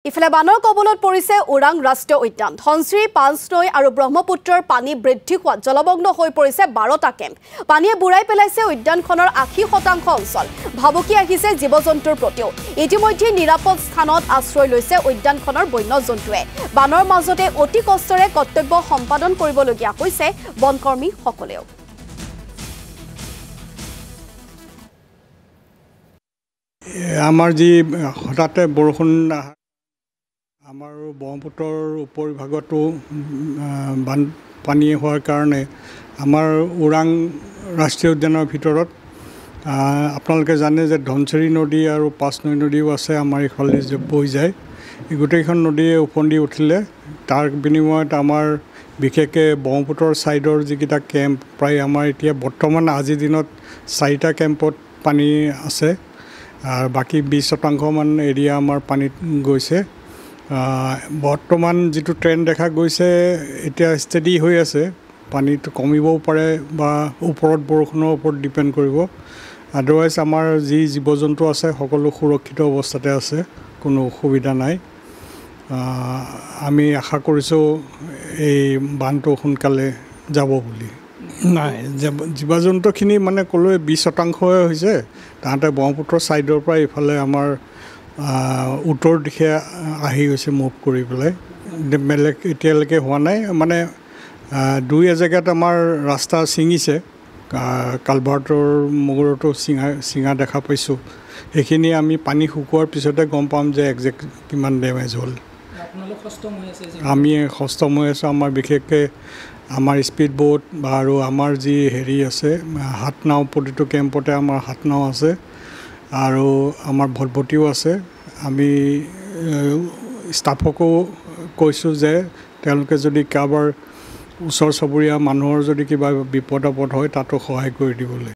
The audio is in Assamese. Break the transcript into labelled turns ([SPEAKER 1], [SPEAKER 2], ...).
[SPEAKER 1] ইফালে বানৰ কবলত পৰিছে ওৰাং ৰাষ্ট্ৰীয় উদ্যান ধনশ্ৰী পাঁচনৈ আৰু ব্ৰহ্মপুত্ৰৰ পানী বৃদ্ধি হোৱাত জলমগ্ন হৈ পৰিছে 12টা কেম্প পানীয়ে বুৰাই পেলাইছে উদ্যানখনৰ 80% অঞ্চল ভাবুকি আহিছে জীৱ-জন্তুৰ প্ৰতিও ইতিমধ্যে নিৰাপদ স্থানত আশ্ৰয় লৈছে উদ্যানখনৰ বন্যজন্তুৱে বানৰ মাজতে অতি কষ্টৰে কৰ্তব্য সম্পাদন কৰিবলগীয়া হৈছে বনকৰ্মী সকলেও
[SPEAKER 2] আমাৰ যি হঠাতে বৰষুণ আমাৰ ব্ৰহ্মপুত্ৰৰ উপৰিভাগতো পানী হোৱাৰ কাৰণে আমাৰ ওৰাং ৰাষ্ট্ৰীয় উদ্যানৰ ভিতৰত আপোনালোকে জানে যে ধনশ্ৰী নদী আৰু পাঁচনৈ নদীও আছে আমাৰ ইফালে যে বৈ যায় এই গোটেইখন নদীয়ে ওফন্দি উঠিলে তাৰ বিনিময়ত আমাৰ বিশেষকৈ ব্ৰহ্মপুত্ৰৰ ছাইডৰ যিকেইটা কেম্প প্ৰায় আমাৰ এতিয়া বৰ্তমান আজিৰ দিনত 4টা কেম্পত পানী আছে আর বাকি 20% মান এরিয়া আমার পানীত গৈছে বর্তমান যেটো ট্রেন্ড দেখা গৈছে এটা স্টেডি হৈ আছে পানীটো কমিবও পাৰে বা ওপৰত বৰষুণৰ ওপৰত ডিপেন্ড কৰিব আদাৰৱাইজ আমাৰ যি জীৱ-জন্তু আছে সকলো সুৰক্ষিত অৱস্থাতে আছে কোনো অসুবিধা নাই আমি আশা কৰিছো এই বানটো সোনকালে যাব বুলি নাই জীৱ-জন্তুখিনি মানে কলৈ 20% হৈছে তাহাঁতে ব্ৰহ্মপুত্ৰৰ ছাইডৰ পৰা ইফালে আমাৰ উত্তৰ দিশে আহি গৈছে মুভ কৰি পেলাই বেলেগ এতিয়ালৈকে হোৱা নাই মানে দুই এজেগাত আমাৰ ৰাস্তা ছিঙিছে কালভাৰ্টৰ মুগৰটো ছিঙা দেখা পাইছোঁ সেইখিনি আমি পানী শুকোৱাৰ পিছতে গম পাম যে একজেক্ট কিমান ডেমেজ হ'ল আমি সষ্টম হৈ আছোঁ আমাৰ বিশেষকৈ আমাৰ স্পীড বোট আৰু আমাৰ যি হেৰি আছে হাত নাও প্ৰতিটো কেম্পতে আমাৰ হাত নাও আছে আৰু আমাৰ ভটভটিও আছে আমি ষ্টাফকো কৈছোঁ যে তেওঁলোকে যদি কাৰোবাৰ ওচৰ চুবুৰীয়া মানুহৰ যদি কিবা বিপদ আপদ হয় তাতো সহায় কৰি দিবলৈ